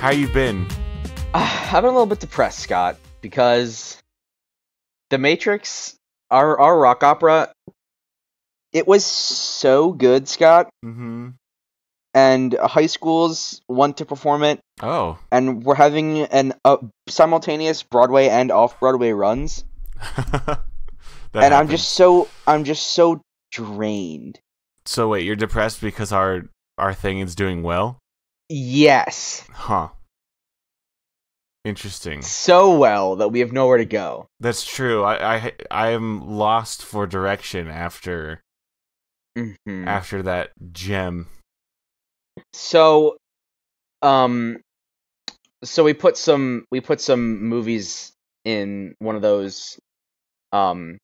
How you been? I've been a little bit depressed, Scott, because The Matrix, our rock opera, it was so good, Scott, Mm-hmm. and high schools want to perform it, Oh. and we're having simultaneous Broadway and off-Broadway runs, That and happens. I'm just so drained. So wait, you're depressed because our thing is doing well? Yes, Huh. Interesting. so well that we have nowhere to go. That's true. I am lost for direction after Hmm after that gem. So, um, so we put some movies in one of those um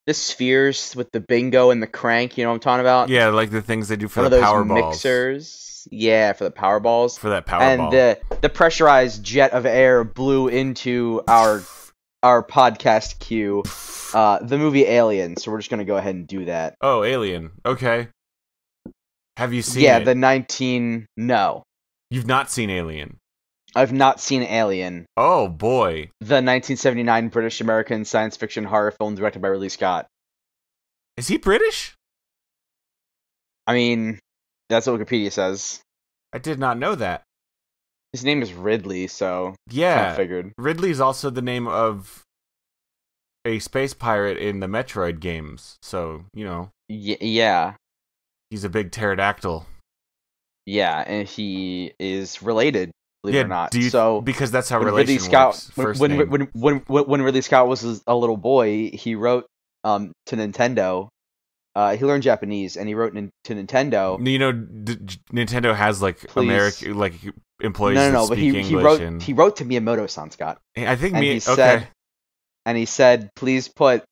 the spheres with the bingo and the crank, you know what I'm talking about? Yeah, like the things they do for One of the those power balls. mixers. Yeah, for the power balls. For that power And ball. the pressurized jet of air blew into our podcast queue, the movie Alien, so we're just gonna go ahead and do that. Oh, Alien. Okay. Have you seen Yeah, it? No. You've not seen Alien. I've not seen Alien, Oh boy. the 1979 British-American science fiction horror film directed by Ridley Scott. Is he British? I mean, that's what Wikipedia says. I did not know that. His name is Ridley, so kind Yeah. of figured. Ridley's also the name of a space pirate in the Metroid games. So, Yeah, he's a big pterodactyl. yeah, and he is related, believe it or not. So because that's how when Ridley relation Scott, works. First when, name. when Ridley Scott was a little boy, he wrote to Nintendo. He learned Japanese, and he wrote to Nintendo. Nintendo has like Please. American employees No, that but speak he English. wrote And he wrote to Miyamoto-san, Scott, I think and me. he Okay. said, please put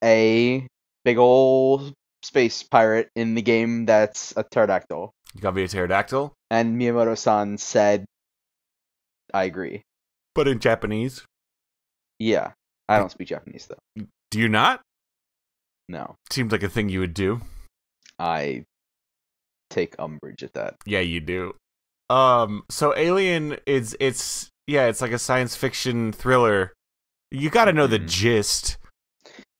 a big ol' space pirate in the game that's a pterodactyl. You gotta be a pterodactyl, And Miyamoto-san said, I agree. but in Japanese. Yeah. I don't speak Japanese, though. Do you not? No. Seems like a thing you would do. I take umbrage at that. Yeah, you do. So Alien it's like a science fiction thriller. You gotta know the Mhm. gist.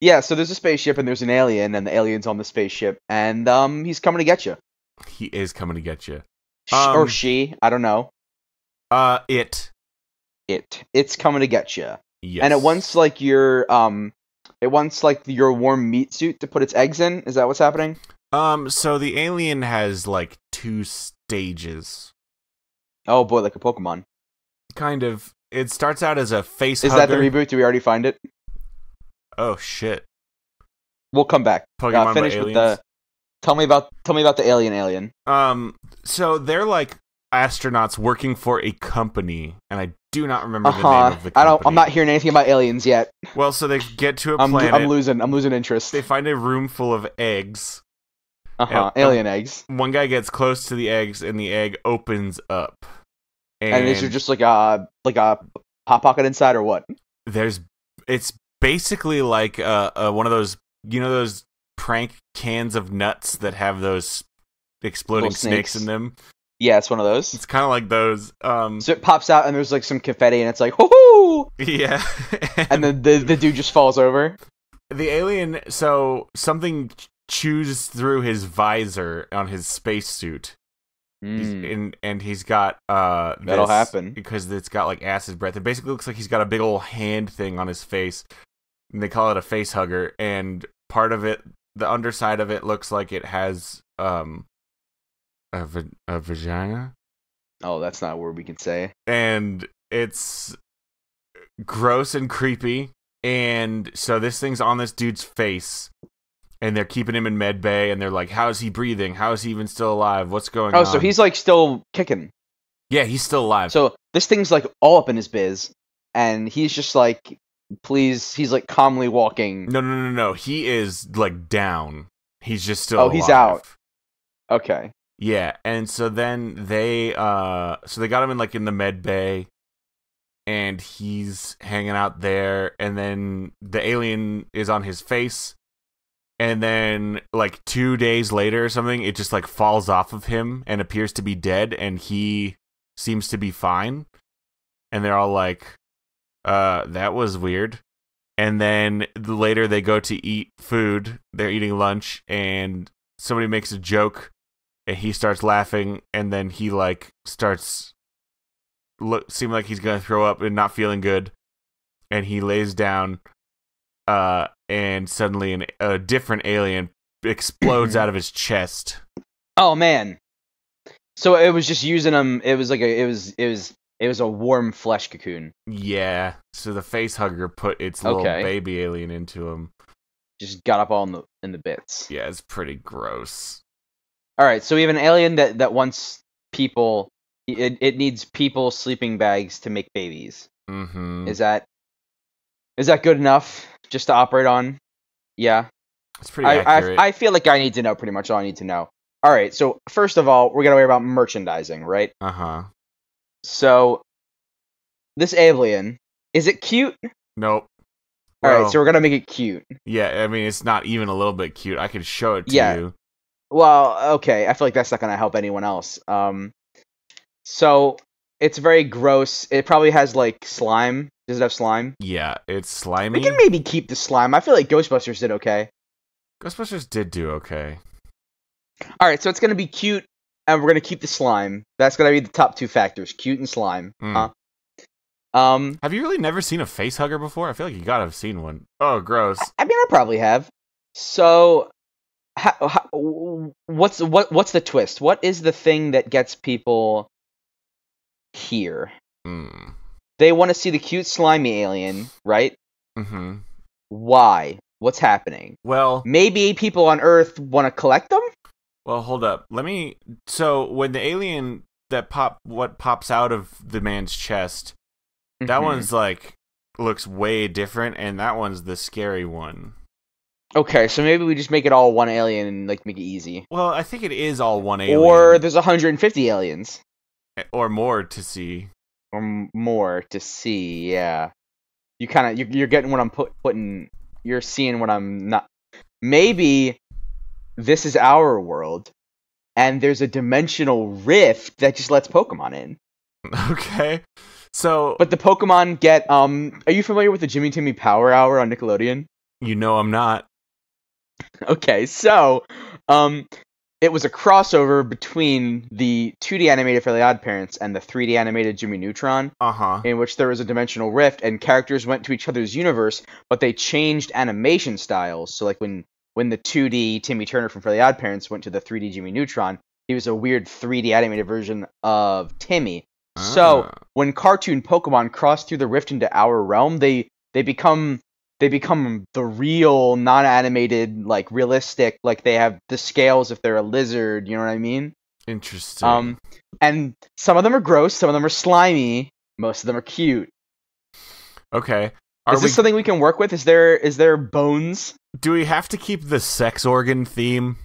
Yeah, so there's a spaceship and there's an alien, and the alien's on the spaceship, and he's coming to get you. He is coming to get you. Or she, I don't know. It's It's coming to get you. yes. And it wants your warm meat suit to put its eggs in. Is that what's happening? So the alien has like 2 stages. Oh boy, like a Pokemon. Kind of. It starts out as a face Is hugger. that the reboot? Do we already find it? Oh shit. We'll come back. Pokemon Finish by with aliens? Tell me about the alien. So they're like astronauts working for a company, and I do not remember the name of the company. I'm not hearing anything about aliens yet. Well, so they get to a I'm planet. losing interest. They find a room full of eggs. Alien eggs. One guy gets close to the eggs, and the egg opens up. And is there just like a pop pocket inside, or what? It's basically like one of those, those prank cans of nuts that have those exploding Little snakes in them. Yeah, it's one of those. It's kind of like those. So it pops out and there's like some confetti and it's like, hoo-hoo! Yeah. And then the dude just falls over. The alien, so something chews through his visor on his spacesuit. And he's got That'll happen. because it's got like acid breath. It basically looks like he's got a big old hand thing on his face. And they call it a face hugger, and part of it, the underside of it, looks like it has a vagina. Oh, that's not a word we can say. And it's gross and creepy. And so this thing's on this dude's face, and they're keeping him in med bay, and they're like, how is he breathing? How is he even still alive? What's going on? Oh, so he's like still kicking. Yeah, he's still alive. So this thing's like all up in his biz, and he's just like, please, he's like calmly walking. No. He is like down. He's just still alive. He's out. Okay. Yeah, and so then they got him in the med bay, and he's hanging out there, and then the alien is on his face, and then like 2 days later or something, it just like falls off of him and appears to be dead, and he seems to be fine. And they're all like, that was weird. And then later they go to eat food. They're eating lunch, and somebody makes a joke, and he starts laughing, and then he like starts seem like he's gonna throw up and not feeling good, and he lays down, and suddenly a different alien explodes out of his chest. Oh man! So it was just using him. It was like it was a warm flesh cocoon. Yeah. So the face hugger put its little baby alien into him. Just got up all in the bits. Yeah, it's pretty gross. All right, so we have an alien that wants people. It needs people sleeping bags to make babies. Mm-hmm. Is that good enough just to operate on? Yeah. It's pretty accurate. I feel like I need to know pretty much all I need to know. All right, so first of all, we're gonna worry about merchandising, right? Uh-huh. So this alien, is it cute? Nope. All right, so we're gonna make it cute. Yeah, I mean it's not even a little bit cute. I can show it to you. Well, okay. I feel like that's not gonna help anyone else. So it's very gross. It probably has like slime. Does it have slime? Yeah, it's slimy. We can maybe keep the slime. I feel like Ghostbusters did okay. Ghostbusters did do okay. All right, so it's gonna be cute, and we're gonna keep the slime. That's gonna be the top two factors: cute and slime. Have you really never seen a face hugger before? I feel like you gotta have seen one. Oh, gross. I mean, I probably have. So, what's the twist? What is the thing that gets people here? They want to see the cute, slimy alien, right? Mm-hmm. Why? What's happening? Well, maybe people on Earth want to collect them? Well, hold up. So when the alien what pops out of the man's chest, that one's like looks way different, and that one's the scary one. Okay, so maybe we just make it all one alien and like make it easy. Well, I think it is all one alien. Or there's 150 aliens. Or more to see. Yeah. You're getting what I'm putting. You're seeing what I'm not. Maybe this is our world, and there's a dimensional rift that just lets Pokemon in. Okay. So, but the Pokemon get are you familiar with the Jimmy Timmy Power Hour on Nickelodeon? You know I'm not. Okay, so it was a crossover between the 2D animated Fairly OddParents and the 3D animated Jimmy Neutron, in which there was a dimensional rift and characters went to each other's universe, but they changed animation styles. So like when the 2D Timmy Turner from Fairly OddParents went to the 3D Jimmy Neutron, he was a weird 3D animated version of Timmy. So when cartoon Pokemon cross through the rift into our realm, they become the real non-animated, like realistic, like they have the scales if they're a lizard, you know what I mean? Interesting. And some of them are gross, some of them are slimy, most of them are cute. Okay. Is this something we can work with? Is there bones? Do we have to keep the sex organ theme?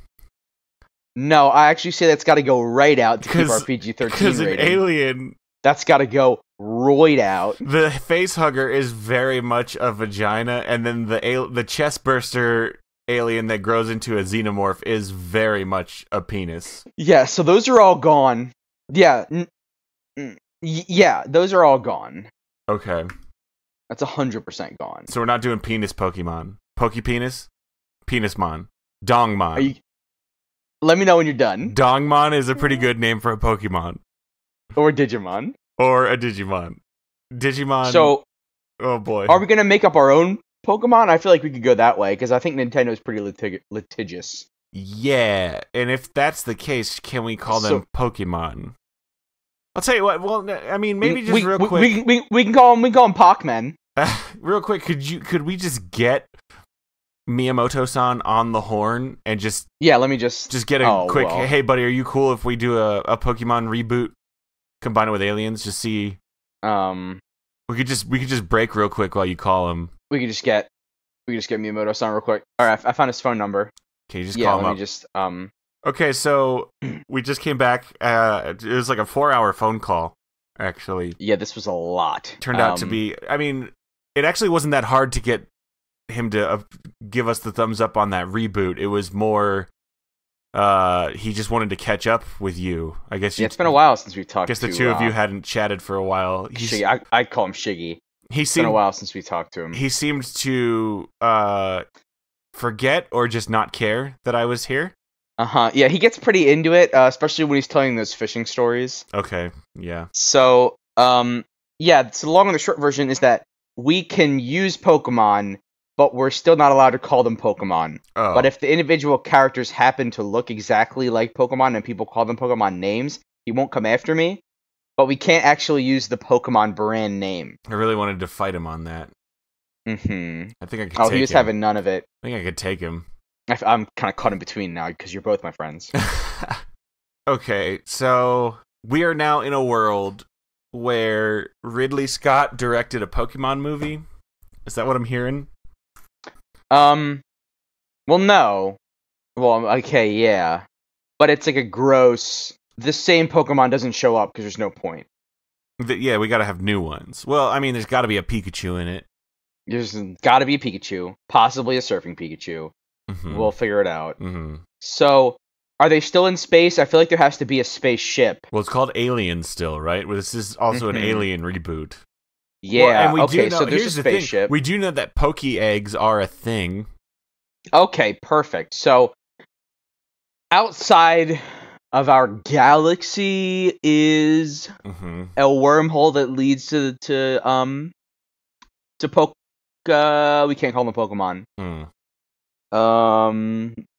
No, I actually say that's got to go right out to keep our PG-13 rating. Because an alien... That's got to go right out. The face hugger is very much a vagina, and then the chest burster alien that grows into a xenomorph is very much a penis. Yeah, so those are all gone. Yeah, those are all gone. Okay. That's 100% gone. So we're not doing penis Pokemon. Pokepenis? Penismon. Dongmon. Let me know when you're done. Dongmon is a pretty good name for a Pokemon. Or Digimon. Or a Digimon. Digimon. So, oh boy. Are we going to make up our own Pokemon? I feel like we could go that way, because I think Nintendo is pretty litigious. Yeah, and if that's the case, can we call them Pokemon? I'll tell you what, well, I mean, maybe just real quick. We can call them Pokemon. Real quick, could we just get Miyamoto-san on the horn and just... Yeah, let me just get a quick, hey buddy, are you cool if we do a Pokemon reboot? Combine it with aliens, just see. We could just break real quick while you call him. We could just get Miyamoto-san real quick. All right, I found his phone number. Okay, just call him up. Let me just Okay, so we just came back. It was like a 4-hour phone call, actually. Yeah, this was a lot. Turned out to be. I mean, it actually wasn't that hard to get him to give us the thumbs up on that reboot. It was more he just wanted to catch up with you. I guess it's been a while since we talked. I guess the two of you hadn't chatted for a while. Shiggy. I'd call him Shiggy. It's been a while since we talked to him. He seemed to forget or just not care that I was here. Yeah, he gets pretty into it, especially when he's telling those fishing stories. Okay, yeah. So, so the long and the short version is that we can use Pokemon, but we're still not allowed to call them Pokemon. Oh. But if the individual characters happen to look exactly like Pokemon and people call them Pokemon names, he won't come after me. But we can't actually use the Pokemon brand name. I really wanted to fight him on that. Mm-hmm. I think I could take him. He was having none of it. I think I could take him. I'm kind of caught in between now because you're both my friends. Okay, so we are now in a world where Ridley Scott directed a Pokemon movie. Is that what I'm hearing? Well, no. Well, okay, yeah. But it's like a gross... The same Pokemon doesn't show up because there's no point. Yeah, we gotta have new ones. Well, I mean, there's gotta be a Pikachu in it. There's gotta be a Pikachu. Possibly a surfing Pikachu. Mm-hmm. We'll figure it out. Mm-hmm. So, are they still in space? I feel like there has to be a spaceship. Well, it's called Alien still, right? Well, this is also an Alien reboot. Yeah, well, and we okay, do know, so there's here's a spaceship. The thing. We do know that Poke eggs are a thing. Okay, perfect. So, outside of our galaxy is a wormhole that leads to we can't call them Pokemon.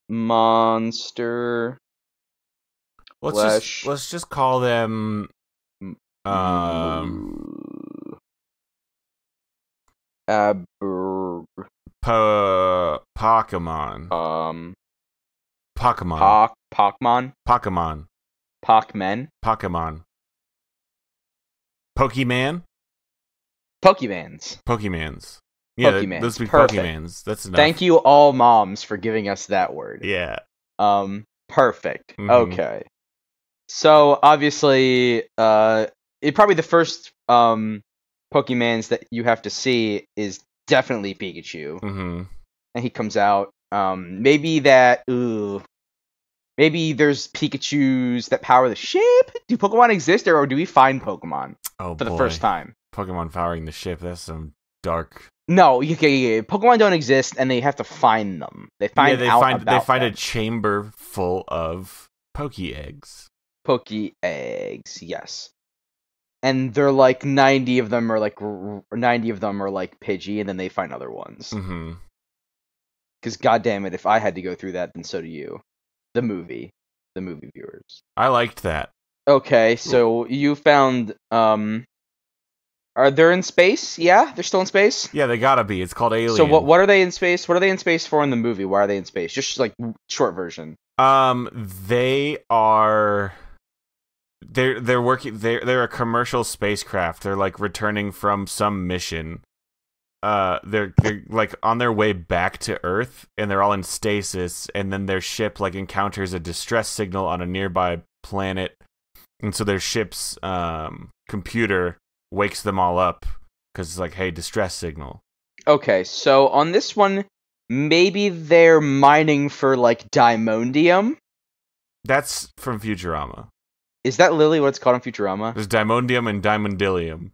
Monster. Let's just call them Pokemon. Pokemon. Pokemon. Pokemon. Pokemon. Pokemon. Pokemon? Pokemans. Pokemans. Yeah, Pokemans. Those would be Perfect. Pokemans. That's enough. Thank you, all moms, for giving us that word. Yeah. Perfect. Okay. So, obviously, probably the first Pokemans that you have to see is definitely Pikachu. And he comes out. Maybe there's Pikachus that power the ship? Do Pokemon exist, or do we find Pokemon for the first time? Pokemon powering the ship, that's some dark... No, Pokemon don't exist, and they have to find them. They find a chamber full of Poke eggs. Poke eggs, yes. And they're like 90 of them are like Pidgey, and then they find other ones. Because goddamn it, if I had to go through that, then so do you. The movie viewers. I liked that. Okay, so you found are they in space? Yeah, they're still in space? Yeah, they gotta be. It's called Alien. So what are they in space? What are they in space for in the movie? Why are they in space? Just like short version. They are they're working they're a commercial spacecraft. They're like returning from some mission. They're like on their way back to Earth, and they're all in stasis, and then their ship like encounters a distress signal on a nearby planet, and so their ship's computer wakes them all up because it's like, hey, distress signal. Okay, so on this one, maybe they're mining for like diamondium. That's from Futurama. Is that literally what it's called in Futurama? There's diamondium and diamondillium.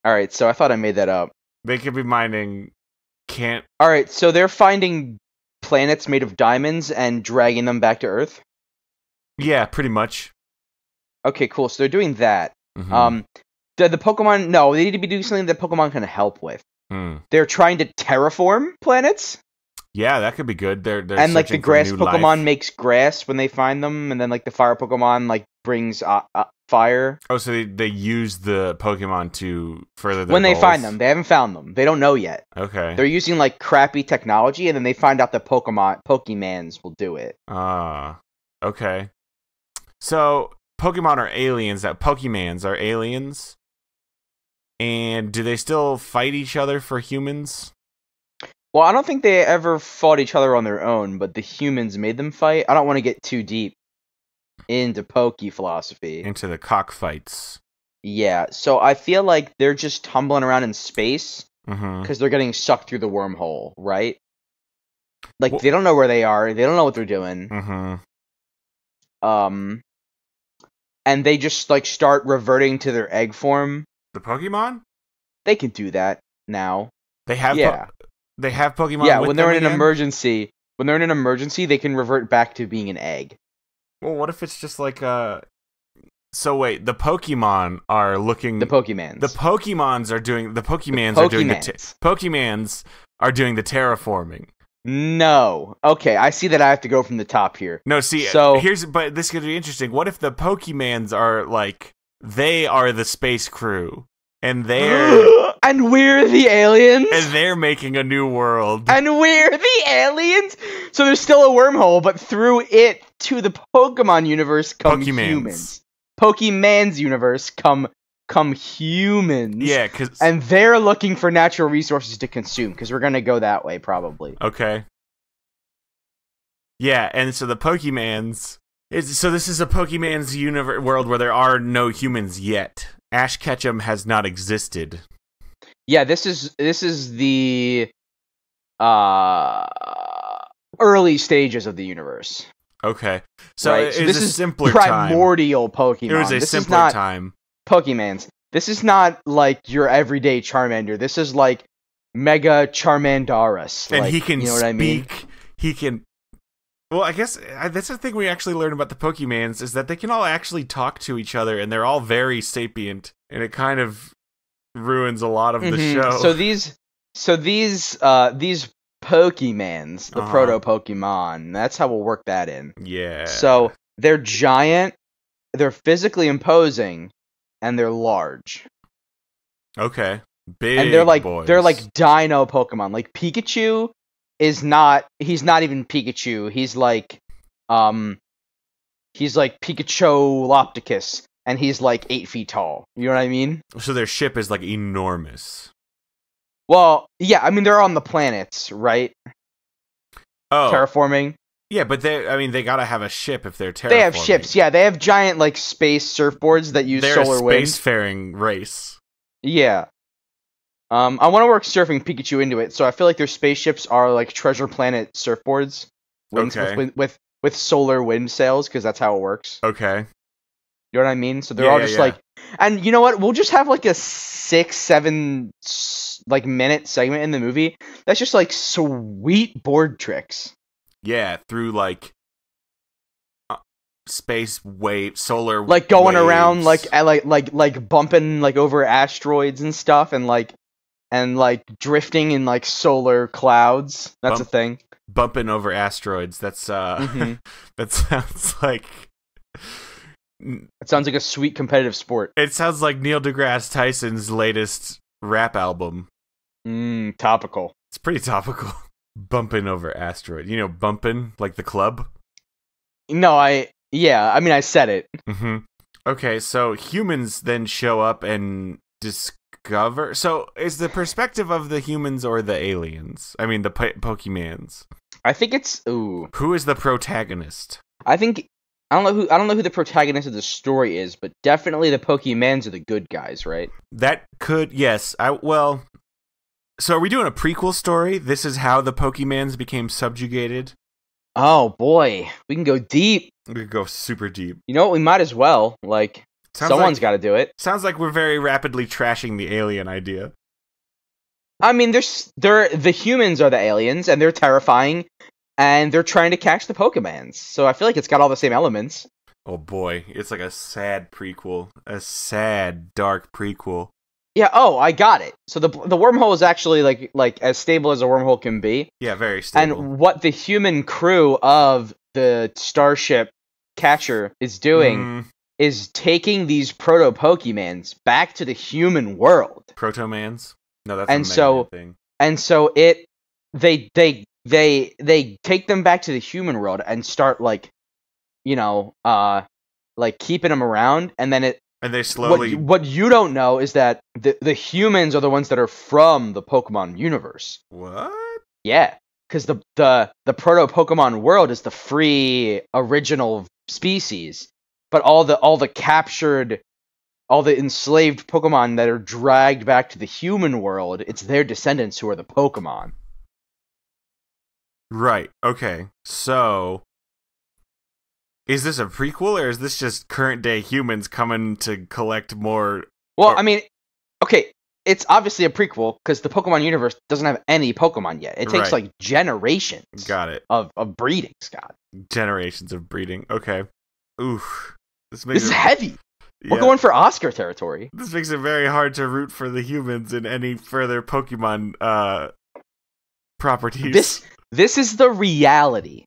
All right, so I thought I made that up. They could be mining. All right, so they're finding planets made of diamonds and dragging them back to Earth? Yeah, pretty much. Okay, cool. So they're doing that. The Pokemon... No, they need to be doing something that Pokemon can help with. They're trying to terraform planets? Yeah, that could be good. They're and like the grass Pokemon life. Makes grass when they find them, and then like the fire Pokemon like brings fire. Oh, so they use the Pokemon to further their when they goals. Find them. They haven't found them. They don't know yet. Okay. They're using like crappy technology, and then they find out that Pokemans will do it. Okay. So Pokemon are aliens. That Pokemans are aliens. And do they still fight each other for humans? Well, I don't think they ever fought each other on their own, but the humans made them fight. I don't want to get too deep into Poke philosophy. Into the cockfights. Yeah, so I feel like they're just tumbling around in space because they're getting sucked through the wormhole, right? Like, they don't know where they are. They don't know what they're doing. and they just like start reverting to their egg form. The Pokemon? They can do that now. They have Yeah. they have Pokemon Yeah, with when they're them in an again? emergency, they can revert back to being an egg. Well, what if it's just like so wait, the Pokemon are looking The Pokemans. The Pokemons are doing the Pokemans The are doing the Pokemans. Pokemans are doing the terraforming. No. Okay, I see that I have to go from the top here. No, see, So but this could be interesting. What if the Pokemans are like they are the space crew and and we're the aliens? and they're making a new world. And we're the aliens? So there's still a wormhole, but through it to the Pokemon universe come humans. Pokemon's universe come humans. Yeah, and they're looking for natural resources to consume because we're gonna go that way probably. Okay. Yeah, and so the Pokemans so this is a Pokemon's universe world where there are no humans yet. Ash Ketchum has not existed. Yeah, this is the early stages of the universe. Okay, so right? So this is simpler primordial time. Pokemon. It was a this simpler is not time. Pokemans. This is not like your everyday Charmander. This is like Mega Charmandaris. And like, he can you know speak. What I mean? He can. Well, I guess that's the thing we actually learned about the Pokemans is that they can all actually talk to each other, and they're all very sapient, and it kind of ruins a lot of the show. So these Pokemans, the proto Pokemon, that's how we'll work that in. Yeah. So they're giant, they're physically imposing, and they're large. Okay. Big and they're like boys. They're like dino Pokemon. Like Pikachu he's not even Pikachu. He's like Pikachu and he's like 8 feet tall. You know what I mean? So their ship is like enormous. Well, yeah, I mean they're on the planets, right? Oh. Terraforming. Yeah, but they gotta have a ship if they're terraforming. They have ships, yeah. They have giant like space surfboards that use solar wind. They're a spacefaring race. Yeah. I want to work surfing Pikachu into it, so I feel like their spaceships are like treasure planet surfboards, with solar wind sails, because that's how it works. Okay. You know what I mean? So they're all just like, and you know what? We'll just have like a 6-7 like minute segment in the movie that's just like sweet board tricks. Yeah, through like space wave, solar, like going waves. around like bumping like over asteroids and stuff, and like drifting in like solar clouds. That's a thing. Bumping over asteroids. That's that sounds like. It sounds like a sweet competitive sport. It sounds like Neil deGrasse Tyson's latest rap album. Topical. It's pretty topical. Bumping over asteroid. You know, bumping like the club. No, I said it. Mm-hmm. Okay, so humans then show up and discover. So is the perspective of the humans or the aliens? I mean, the Pokemans. I think it's Who is the protagonist? I don't know who the protagonist of the story is, but definitely the Pokemans are the good guys, right? That could So are we doing a prequel story? This is how the Pokemans became subjugated? Oh boy, we can go deep. We could go super deep. You know what? We might as well. Like, someone's got to do it. Sounds like we're very rapidly trashing the alien idea. I mean, the humans are the aliens, and they're terrifying, and they're trying to catch the Pokemans. So I feel like it's got all the same elements. Oh boy, it's like a sad prequel, a sad, dark prequel. Yeah. Oh, I got it. So the wormhole is actually like as stable as a wormhole can be. Yeah, very stable. And what the human crew of the Starship Catcher is doing is taking these proto Pokemans back to the human world. Protomans? No, that's and a so thing. And so they take them back to the human world and start like keeping them around, and then and they slowly. What you don't know is that the humans are the ones that are from the Pokemon universe. What? Yeah, because the proto Pokemon world is the free original species, but all the captured, all the enslaved Pokemon that are dragged back to the human world, it's their descendants who are the Pokemon. Right. Okay. So Is this a prequel, or is this just current day humans coming to collect more? Well, I mean, okay, it's obviously a prequel because the Pokemon universe doesn't have any Pokemon yet. It takes Right. like generations. Got it. Of breeding, Scott. Generations of breeding. Okay. Oof. This This is heavy. We're going for Oscar territory. This makes it very hard to root for the humans in any further Pokemon properties. This is the reality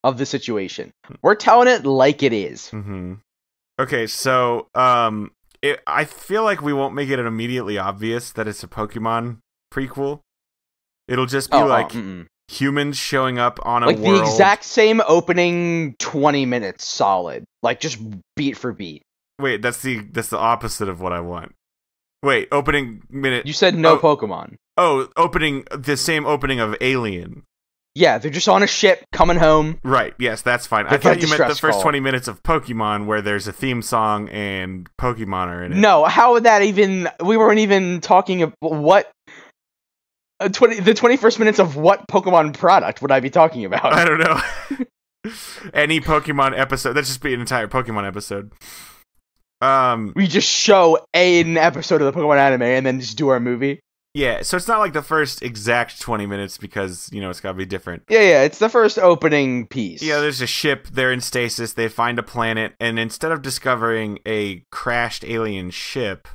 of the situation. We're telling it like it is. Mm-hmm. Okay, so I feel like we won't make it immediately obvious that it's a Pokemon prequel. It'll just be humans showing up on a world. Like the exact same opening 20 minutes solid. Like just beat for beat. Wait, that's the opposite of what I want. Wait, opening minute. You said no Pokemon. Oh, the same opening of Alien. Yeah, they're just on a ship coming home. Right, yes, that's fine. I thought you meant the first 20 minutes of Pokemon where there's a theme song and Pokemon are in it. No, how would that even... We weren't even talking about what... the 21st minutes of what Pokemon product would I be talking about? I don't know. Any Pokemon episode. That'd just be an entire Pokemon episode. We just show an episode of the Pokemon anime and then just do our movie. Yeah, so it's not like the first exact 20 minutes because, it's got to be different. Yeah, it's the first opening piece. Yeah, there's a ship, they're in stasis, they find a planet, and instead of discovering a crashed alien ship,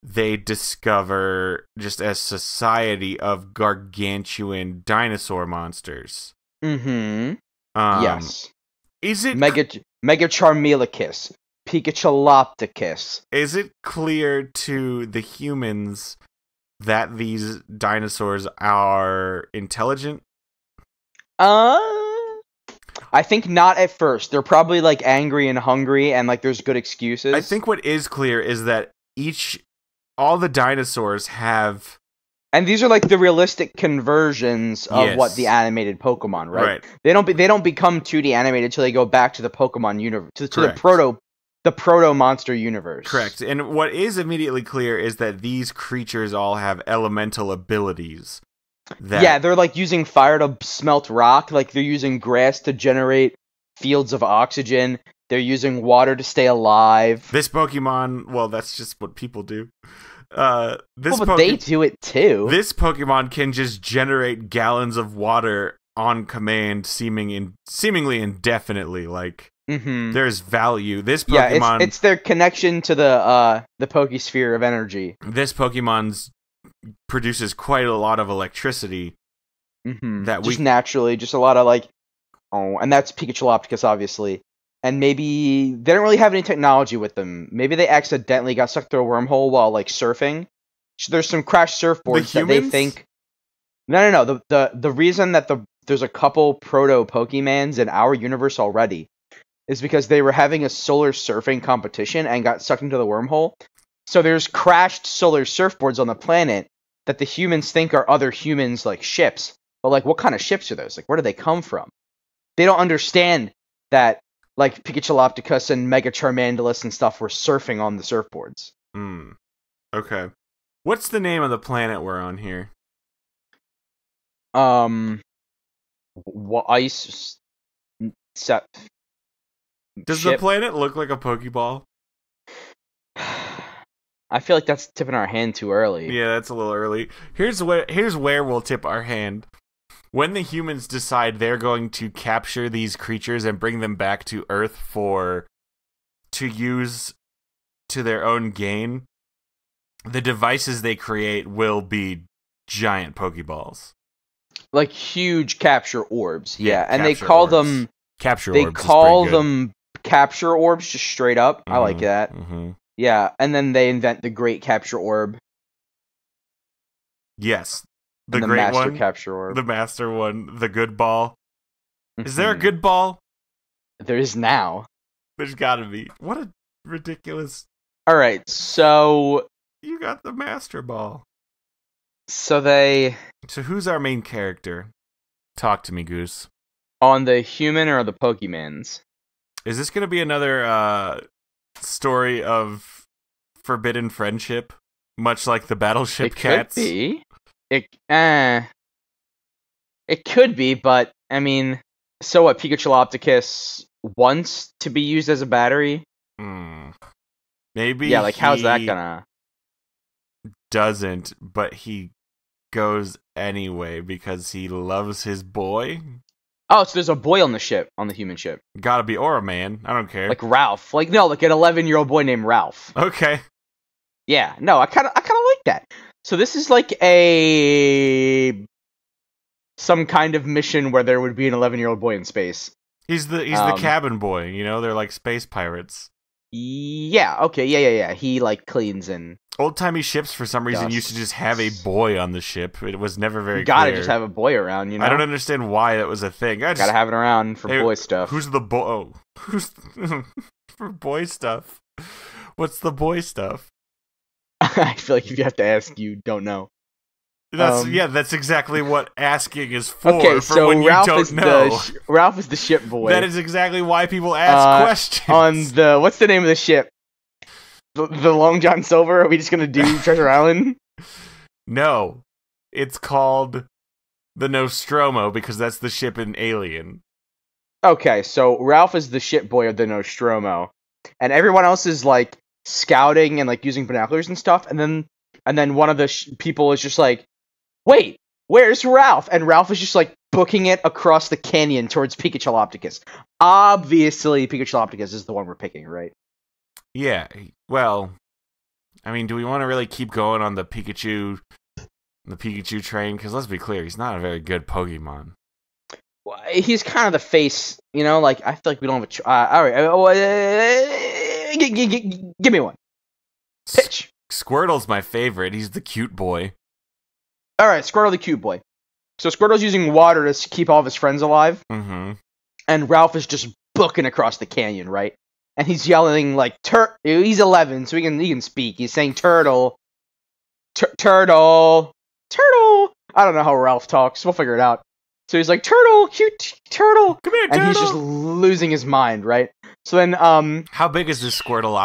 they discover just a society of gargantuan dinosaur monsters. Mm-hmm. Yes. Is it... Mega Charmelicus, Pikachu. Is it clear to the humans that these dinosaurs are intelligent? I think not at first. They're probably like angry and hungry and like there's good excuses. I think what is clear is that all the dinosaurs have... And these are like the realistic conversions of what the animated Pokemon, right? They don't become 2D animated until they go back to the Pokemon universe, to the proto monster universe. Correct. And what is immediately clear is that these creatures all have elemental abilities. Yeah, they're like using fire to smelt rock, like they're using grass to generate fields of oxygen. They're using water to stay alive. This Pokemon, well, that's just what people do. But they do it too. This Pokemon can just generate gallons of water on command, seemingly indefinitely. Like, there's value. This Pokemon, it's their connection to the Pokesphere of energy. This Pokemon produces quite a lot of electricity. Just naturally, just a lot of and that's Pikachu, obviously. And maybe they don't really have any technology with them. Maybe they accidentally got sucked through a wormhole while while so there's some crashed surfboards that they think. No. The reason that there's a couple proto Pokemans in our universe already is because they were having a solar surfing competition and got sucked into the wormhole. So there's crashed solar surfboards on the planet that the humans think are other humans like ships. But what kind of ships are those? Where do they come from? They don't understand that Pikachu and Mega Charmandulus and stuff were surfing on the surfboards. Okay. What's the name of the planet we're on here? Ice. Does the planet look like a Pokeball? I feel like that's tipping our hand too early. Yeah, that's a little early. Here's where we'll tip our hand. When the humans decide they're going to capture these creatures and bring them back to Earth to use to their own gain, the devices they create will be giant Pokeballs. Like huge capture orbs. Yeah, and they call them capture orbs. They call them capture orbs just straight up. I like that. Yeah, and then they invent the Great Capture Orb. Yes. The great Master one, Capture Orb. The Master one, the good ball. Is there a good ball? There is now. There's gotta be. What a ridiculous... Alright, so... You got the Master Ball. So who's our main character? Talk to me, Goose. On the human or the Pokemans? Is this gonna be another, story of forbidden friendship? Much like the Battleship Cats? It could be. It could be, but I mean, so what? Pikachu wants to be used as a battery. Maybe Yeah, like how's that gonna? Doesn't, but he goes anyway because he loves his boy. Oh, so there's a boy on the ship, on the human ship. Gotta be, or a man. I don't care. Like Ralph. Like no, like an 11-year-old boy named Ralph. Okay. Yeah, no, I kind of like that. So this is like some kind of mission where there would be an 11-year-old boy in space. He's the cabin boy, you know? They're like space pirates. Yeah, okay, yeah. He like cleans and old-timey ships for some reason used to just have a boy on the ship. It was never very you gotta clear. just have a boy around, you know? I don't understand why that was a thing. Gotta have it around for boy stuff. Who's the boy? Oh, who's for boy stuff? What's the boy stuff? I feel like if you have to ask, you don't know. That's exactly what asking is for. Okay, so when Ralph you don't is know. Ralph is the ship boy. That is exactly why people ask questions. On the what's the name of the ship? The Long John Silver? Are we just gonna do Treasure Island? No, it's called the Nostromo because that's the ship in Alien. Okay, so Ralph is the ship boy of the Nostromo, and everyone else is like scouting and like using binoculars and stuff. And then one of the people is just like, "Wait, where's Ralph?" And Ralph is just like booking it across the canyon towards Pikachu. Obviously, Pikachu is the one we're picking, right? Yeah, well, I mean, do we want to really keep going on the Pikachu train? Because let's be clear, he's not a very good Pokemon. Well, he's kind of the face, you know. Like I feel like we don't have a. All right, give me one. Pitch. Squirtle's my favorite. He's the cute boy. All right, Squirtle the cute boy. So Squirtle's using water to keep all of his friends alive. Mm-hmm. And Ralph is just booking across the canyon, right? And he's yelling like he's 11, so he can speak. He's saying turtle, turtle. I don't know how Ralph talks. We'll figure it out. So he's like turtle, cute turtle. Come here, turtle. And he's just losing his mind, right? So then how big is this Squirtle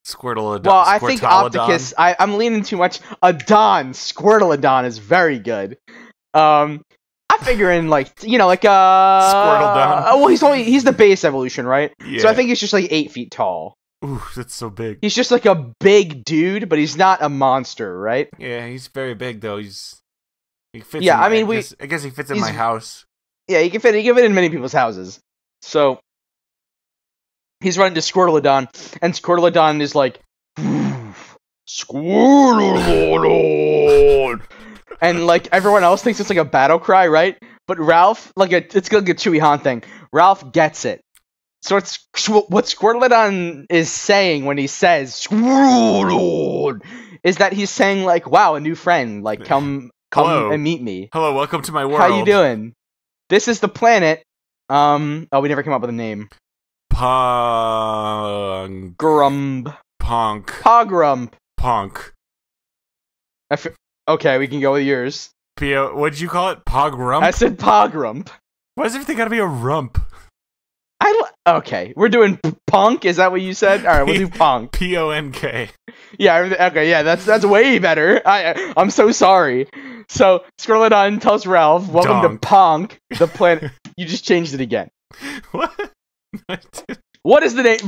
Squirtle? Well, I think Opticus. I'm leaning too much. Squirtleodon is very good. I figure in Squirtledon. Well, he's the base evolution, right? Yeah. So I think he's just like 8 feet tall. Ooh, that's so big. He's just like a big dude, but he's not a monster, right? Yeah, he's very big though. He fits. Yeah, I guess he fits in my house. Yeah, he can fit in many people's houses. So he's running to Squirtleodon, and Squirtleodon is like, Squirtleodon. And like everyone else thinks it's like a battle cry, right? But Ralph, it's like a Chewy Han thing. Ralph gets it. So it's what Squirtleodon is saying when he says Squirtleodon is that he's saying like, "Wow, a new friend! Like, come Hello. and meet me. Hello, welcome to my world. How you doing? This is the planet." We never came up with a name. Pogrump. Pogrump. Punk. Okay, we can go with yours. What'd you call it? Pogrump? I said Pogrump. Why does everything gotta be a rump? Okay, we're doing punk. Is that what you said? All right, we'll do punk. P-O-N-K. Yeah. Okay. Yeah. That's way better. I'm so sorry. So Squirtleodon tells Ralph, "Welcome to Punk, the planet." You just changed it again. What? What is the name?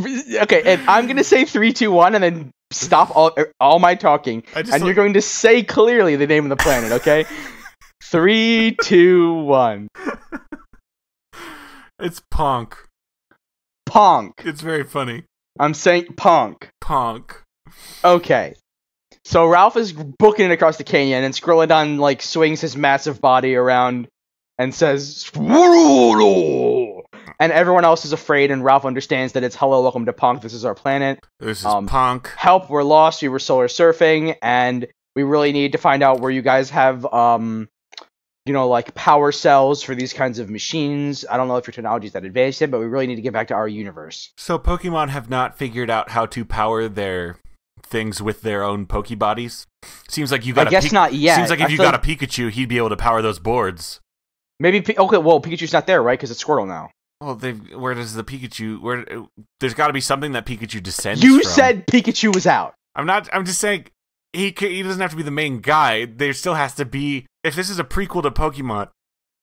Okay, and I'm gonna say 3, 2, 1, and then stop all my talking, and you're going to say clearly the name of the planet. Okay. 3, 2, 1. It's Punk. Punk. It's very funny. I'm saying Punk. Punk. Okay. So Ralph is booking it across the canyon, and Squirtleodon like swings his massive body around and says, "Squirtle!" And everyone else is afraid, and Ralph understands that it's "Hello, welcome to Punk. This is our planet. This is Punk. Help, we're lost. We were solar surfing, and we really need to find out where you guys have like power cells for these kinds of machines. I don't know if your technology is that advanced yet, but we really need to get back to our universe." So Pokemon have not figured out how to power their things with their own Pokebodies? Seems like you got. I guess not yet. Seems like if you got a Pikachu, he'd be able to power those boards. Maybe. Okay. Well, Pikachu's not there, right? Because it's Squirtle now. Well, where does the Pikachu? There's got to be something that Pikachu descends. You from. said Pikachu was out. I'm not. I'm just saying he doesn't have to be the main guy. There still has to be. If this is a prequel to Pokemon,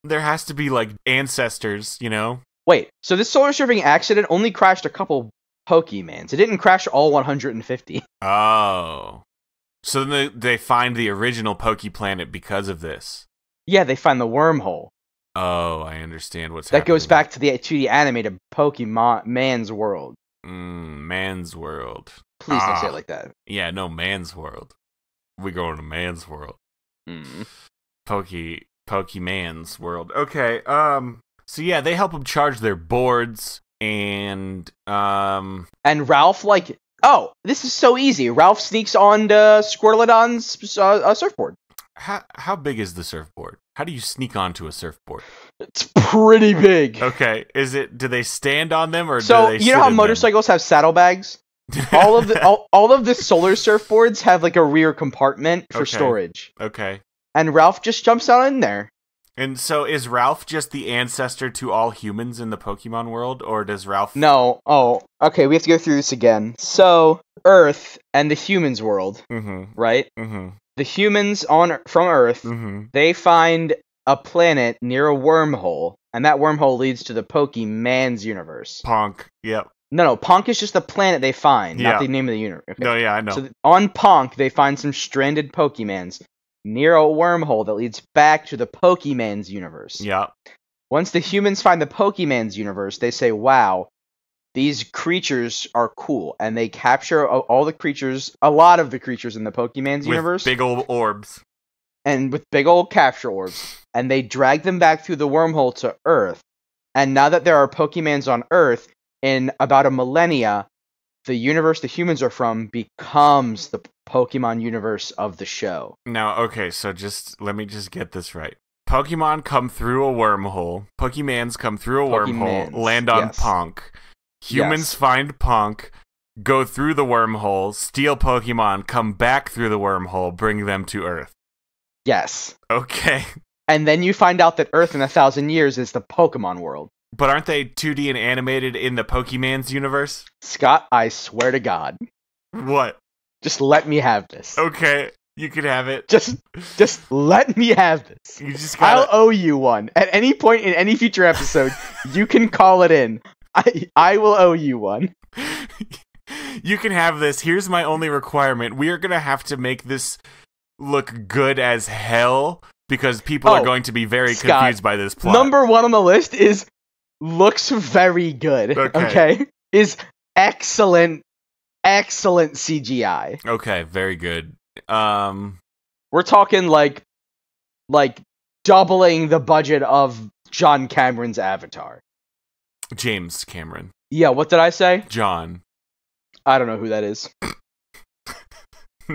there has to be like ancestors, you know. Wait, so this solar surfing accident only crashed a couple Pokemans. It didn't crash all 150. Oh. So then they find the original Pokeplanet because of this. Yeah, they find the wormhole. Oh, I understand what's happening. That goes back to the animated Pokemon Man's World. Man's World. Please don't say it like that. Yeah, no, Man's World. We go to Man's World. Pokemon's World. Okay, so yeah, they help them charge their boards, and Ralph, like, oh, this is so easy. Ralph sneaks on Squirtledon's surfboard. How big is the surfboard? How do you sneak onto a surfboard? It's pretty big. Okay, do they stand on them, or so do they you know how motorcycles have saddlebags? all of the solar surfboards have like a rear compartment for storage. Okay. And Ralph just jumps out in there. And so is Ralph just the ancestor to all humans in the Pokemon world, or does Ralph... No. Oh, okay, we have to go through this again. So, Earth and the humans world, right? The humans from Earth, they find a planet near a wormhole, and that wormhole leads to the Pokemon's universe. Ponk, yep. No, Ponk is just the planet they find, not the name of the universe. Okay. No, yeah, I know. So on Ponk, they find some stranded Pokemons near a wormhole that leads back to the Pokemon's universe. Yeah. Once the humans find the Pokemon's universe, they say, wow, these creatures are cool. And they capture a lot of the creatures in the Pokemon's universe. With big old orbs. And with big old capture orbs. And they drag them back through the wormhole to Earth. And now that there are Pokemons on Earth, in about a millennia, the universe the humans are from becomes the Pokemon universe of the show. Now, okay, so let me get this right. Pokemon come through a wormhole. Pokemons come through a wormhole, land on Ponk. Humans find Ponk, go through the wormhole, steal Pokemon, come back through the wormhole, bring them to Earth. Yes. Okay. And then you find out that Earth in 1,000 years is the Pokemon world. But aren't they 2D and animated in the Pokemon's universe? Scott, I swear to God. What? Just let me have this. Okay, you can have it. Just let me have this. You just gotta... I'll owe you one. At any point in any future episode, you can call it in. I will owe you one. You can have this. Here's my only requirement. We are going to have to make this look good as hell because people are going to be very confused by this plot. Number one on the list is looks very good. Okay? Is excellent CGI. Okay, very good. We're talking like doubling the budget of John Cameron's Avatar. James Cameron. Yeah, what did I say? John. I don't know who that is.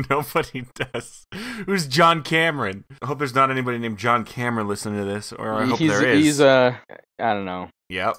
Nobody does. Who's John Cameron? I hope there's not anybody named John Cameron listening to this, or I hope there is. He's I don't know. Yep.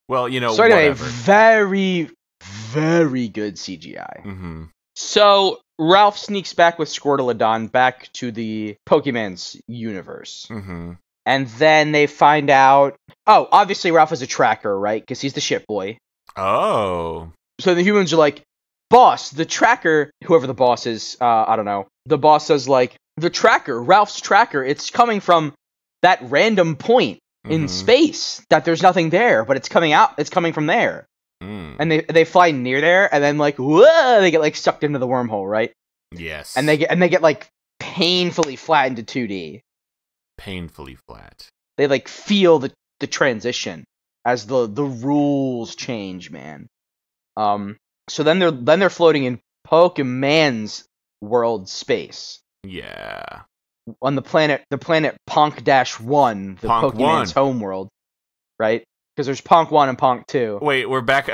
Well, you know, so anyway, whatever. Very, very good CGI. Mm-hmm. So Ralph sneaks back with Squirtledon back to the Pokemon's universe. Mm-hmm. And then they find out... Oh, obviously Ralph is a tracker, right? Because he's the shit boy. Oh. So the humans are like, boss, the tracker... Whoever the boss is, I don't know. The boss says, like, the tracker, Ralph's tracker, it's coming from that random point in space. That there's nothing there, but it's coming from there. Mm. And they fly near there, and then, like, whoa, they get, like, sucked into the wormhole, right? Yes. And they get, like, painfully flattened to 2D. Painfully flat. They like feel the transition as the rules change, man. So then they're floating in Pokemon's world space. Yeah. On the planet Ponk-1, the Ponk Pokemon's 1. home world, right? Because there's Ponk 1 and Ponk 2. Wait, we're back.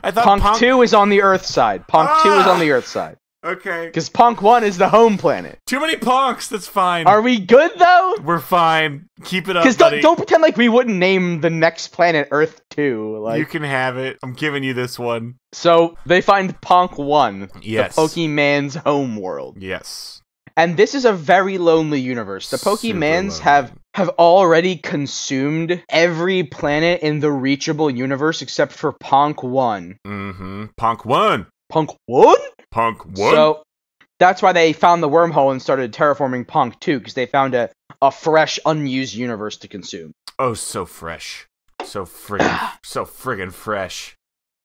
I thought Ponk 2 is on the Earth side. Ponk 2 is on the Earth side. Okay. Because Ponk 1 is the home planet. Too many Ponks, that's fine. Are we good, though? We're fine. Keep it up, buddy. Because don't pretend like we wouldn't name the next planet Earth 2. Like... You can have it. I'm giving you this one. So, they find Ponk 1. Yes. The Pokemon's home world. Yes. And this is a very lonely universe. The Pokemons have already consumed every planet in the reachable universe except for Ponk 1. Mm-hmm. Ponk 1! Ponk 1? Ponk 1? So, that's why they found the wormhole and started terraforming Ponk 2, because they found a fresh, unused universe to consume. Oh, so fresh. So friggin' fresh.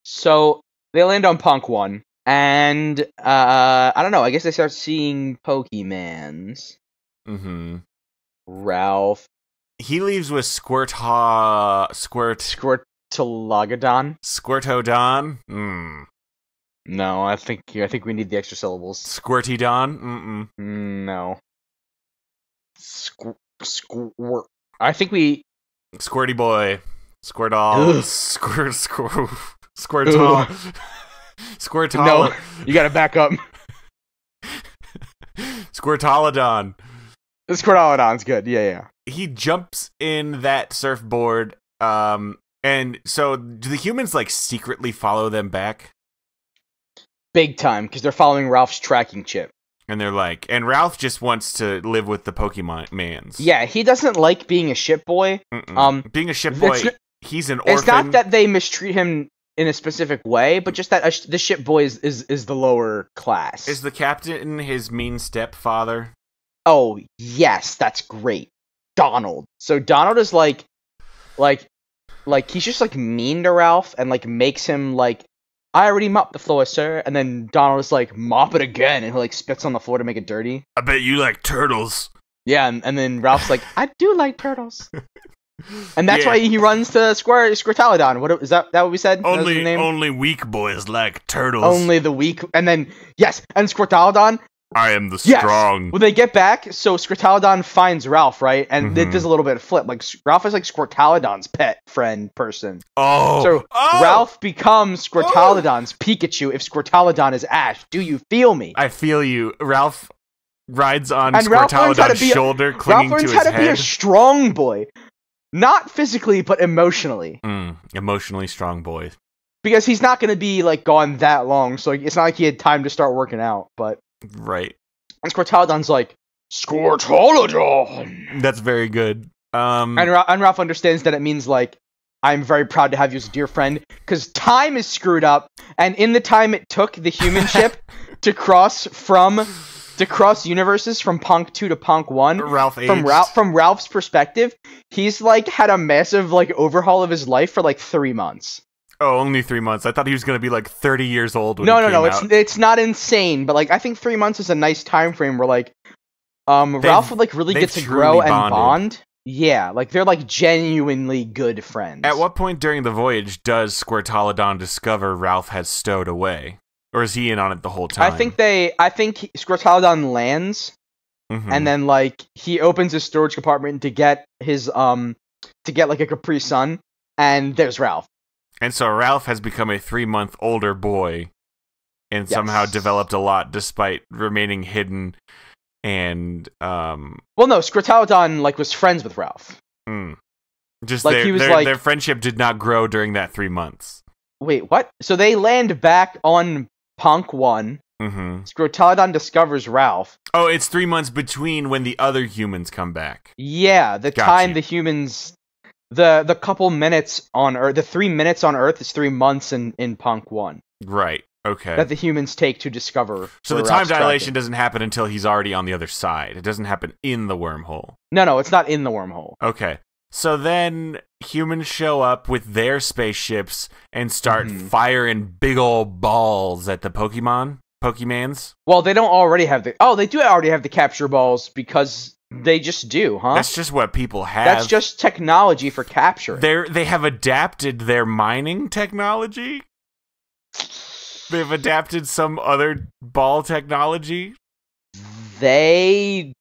So they land on Punk 1, and I don't know. I guess they start seeing Pokemans. Mm-hmm. Ralph. He leaves with Squirtologodon. Squirtodon. No, I think we need the extra syllables. Squirtydon. No. I think we. Squirty boy. Squirtle. Squirtle. Squirtle. No, you gotta back up. Squirtolodon. Squirtolodon's good. Yeah. He jumps in that surfboard. And so do the humans like secretly follow them back? Big time, because they're following Ralph's tracking chip. And they're like, and Ralph just wants to live with the Pokemon mans. Yeah, he doesn't like being a ship boy. Being a ship boy, he's an orphan. It's not that they mistreat him in a specific way, but just that the ship boy is the lower class. Is the captain his mean stepfather? Oh, yes, that's great. Donald. So Donald is like he's just like mean to Ralph and like makes him like, I already mopped the floor, sir. And then Donald is like, mop it again, and he like spits on the floor to make it dirty. I bet you like turtles. Yeah, and then Ralph's like, I do like turtles. And that's why he runs to Squirtolodon. What is that what we said? Only weak boys like turtles. Only the weak. And then and Squirtolodon. I am the strong. When they get back, so Squirtolodon finds Ralph, right? And it does a little bit of flip. Like Ralph is like Squirtolodon's pet friend person. So Ralph becomes Squirtolodon's Pikachu if Squirtolodon is Ash. Do you feel me? I feel you. Ralph rides on Squirtolodon's shoulder, clinging to his head. Ralph learns how to be a strong boy. Not physically, but emotionally. Emotionally strong boy. Because he's not going to be like gone that long, so it's not like he had time to start working out, but... Right. And Squirtolodon's like, Squirtolodon! That's very good. And Ralph understands that it means, like, I'm very proud to have you as a dear friend, because time is screwed up, and in the time it took the human ship to cross universes from Punk 2 to Punk 1, from Ralph's perspective, he's, like, had a massive, like, overhaul of his life for, like, 3 months. Oh, only 3 months. I thought he was going to be like 30 years old when No, it's not insane, but like I think 3 months is a nice time frame where like Ralph would like really get to grow and bond. Yeah, like they're like genuinely good friends. At what point during the voyage does Squirtolodon discover Ralph has stowed away? Or is he in on it the whole time? I think Squirtolodon lands and then like he opens his storage compartment to get his like a Capri Sun, and there's Ralph. And so Ralph has become a 3-month older boy and somehow developed a lot despite remaining hidden and Well, no, Squirtolodon like was friends with Ralph. Just like their friendship did not grow during that 3 months. Wait, what? So they land back on Punk 1. Squirtolodon discovers Ralph. Oh, it's 3 months between when the other humans come back. Yeah, time the humans... The couple minutes on Earth, the 3 minutes on Earth is 3 months in Punk 1. Right, okay. That the humans take to discover. So the time dilation doesn't happen until he's already on the other side. It doesn't happen in the wormhole. No, it's not in the wormhole. Okay. So then humans show up with their spaceships and start firing big old balls at the Pokemans. Well, they don't already have they do already have the capture balls because... They just do, huh? That's just what people have. That's just technology for capturing. They have adapted their mining technology. They've adapted some other ball technology. Okay,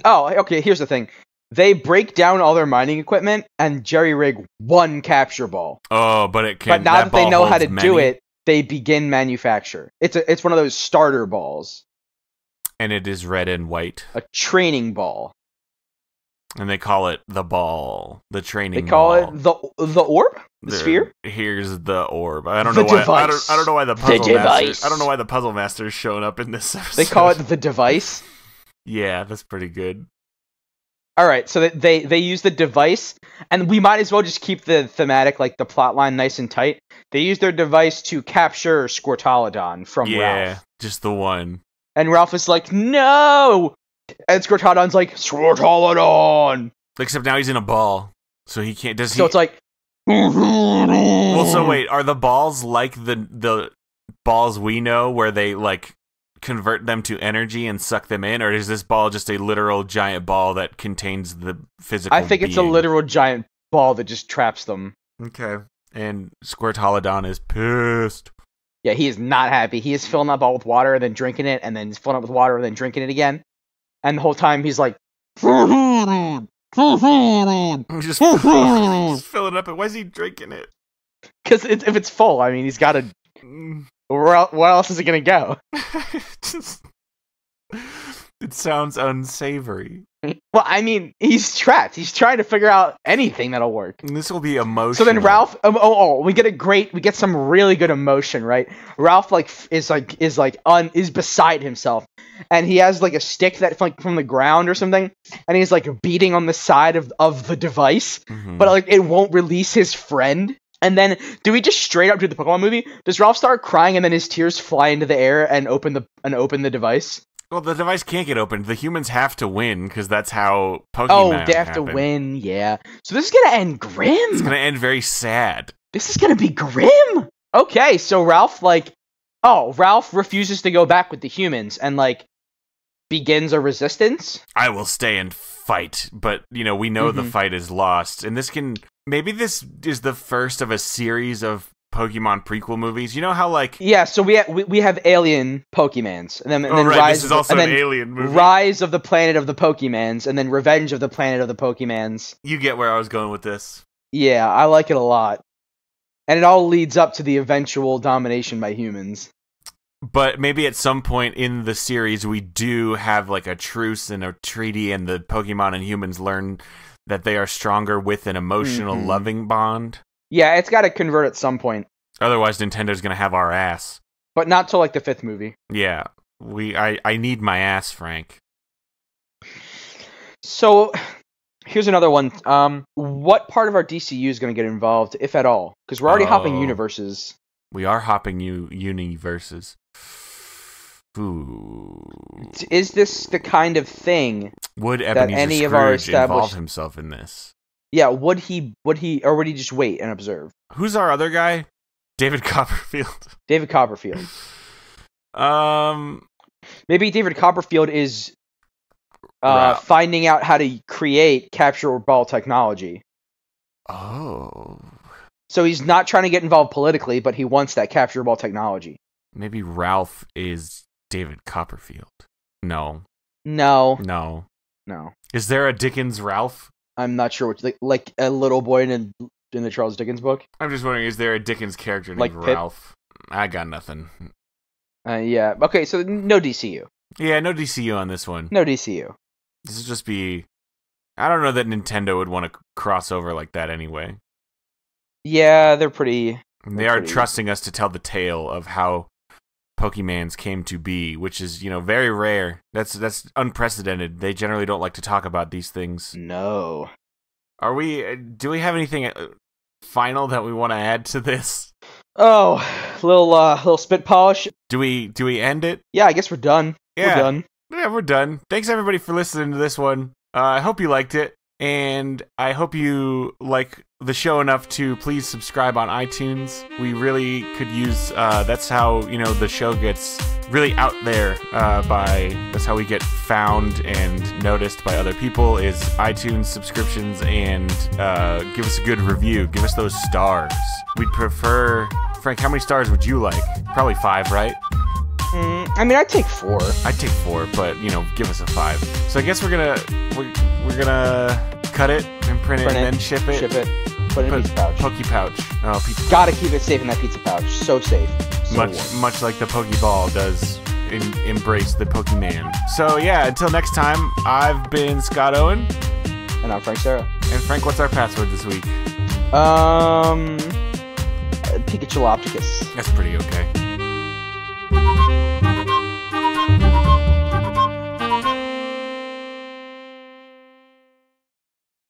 here's the thing. They break down all their mining equipment and jerry-rig one capture ball. Oh, but it can. But now that they know how to do it, they begin manufacture. It's one of those starter balls. And it is red and white. A training ball. And they call it the ball. The training ball. They call it the orb? The sphere? Here's the orb. I don't know why. I don't know why the puzzle master. I don't know why the puzzle master is showing up in this episode. They call it the device? Yeah, that's pretty good. Alright, so they use the device, and we might as well just keep the thematic, like the plot line nice and tight. They use their device to capture Squirtolodon from Ralph. Yeah, just the one. And Ralph is like, no! And Squirtolodon's like, Squirtolodon! Except now he's in a ball, so he can't... It's like, Well, so wait, are the balls like the balls we know, where they like convert them to energy and suck them in, or is this ball just a literal giant ball that contains the physical I think it's a being? literal giant ball that just traps them. Okay. And Squirtolodon is pissed. Yeah, he is not happy. He is filling that ball with water and then drinking it, and then he's filling it with water and then drinking it again. And the whole time he's like, Just filling it up. And why is he drinking it? because if it's full, I mean, he's got to. Where else is it gonna go? It sounds unsavory. Well, I mean, he's trapped. He's trying to figure out anything that'll work. And this will be emotional. So then Ralph, we get some really good emotion, right? Ralph is beside himself, and he has like a stick that like from the ground or something, and he's like beating on the side of the device, but like it won't release his friend. And then, do we just straight up do the Pokemon movie? Does Ralph start crying and then his tears fly into the air and open the device? Well, the device can't get opened. The humans have to win, because that's how Pokemon they have to win, yeah. So this is gonna end grim. It's gonna end very sad. This is gonna be grim. Okay, so Ralph refuses to go back with the humans and like begins a resistance. I will stay and fight, but we know the fight is lost, and maybe this is the first of a series of Pokemon prequel movies. You know how so we have alien Pokemans, and then this is also an alien movie. Rise of the Planet of the Pokemans, and then Revenge of the Planet of the Pokemans. You get where I was going with this. Yeah, I like it a lot, and it all leads up to the eventual domination by humans. But maybe at some point in the series we do have like a truce and a treaty, and the Pokemon and humans learn that they are stronger with an emotional loving bond. Yeah, it's got to convert at some point. Otherwise, Nintendo's gonna have our ass. But not till like the 5th movie. Yeah, I need my ass, Frank. So, here's another one. What part of our DCU is gonna get involved, if at all? Because we're already hopping universes. We are hopping universes. Ooh. Is this the kind of thing would Ebenezer Scrooge involve himself in this? Yeah, would he, or would he just wait and observe? Who's our other guy? David Copperfield. David Copperfield. Maybe David Copperfield is finding out how to create capture ball technology. Oh. So he's not trying to get involved politically, but he wants that capture ball technology. Maybe Ralph is David Copperfield. No. Is there a Dickens Ralph? I'm not sure which, like a little boy in the Charles Dickens book. I'm just wondering, is there a Dickens character named Ralph? Pip? I got nothing. Yeah. Okay, so no DCU. Yeah, no DCU on this one. No DCU. This will just be... I don't know that Nintendo would want to cross over like that anyway. Yeah, they're pretty... They are trusting us to tell the tale of how Pokemans came to be, which is, very rare. That's unprecedented. They generally don't like to talk about these things. No. Do we have anything final that we want to add to this? Oh, little spit polish. Do we end it? Yeah, I guess we're done. Yeah. We're done. Yeah, we're done. Thanks everybody for listening to this one. I hope you liked it, and I hope you like the show enough to please subscribe on iTunes. We really could use, that's how, the show gets really out there, that's how we get found and noticed by other people, is iTunes subscriptions, and give us a good review. Give us those stars. We'd prefer... Frank, how many stars would you like? Probably 5, right? I mean, I'd take 4. I'd take 4, but, give us a 5. So I guess we're gonna cut it and print it and then ship it. Put it in a pizza pouch. Pokey pouch. Oh, pizza pouch. Gotta keep it safe in that pizza pouch. So safe. So much like the Pokeball does embrace the Pokemon. So yeah, until next time, I've been Scott Owen. And I'm Frank Sarah. And Frank, what's our password this week? Pikachu Opticus. That's pretty okay.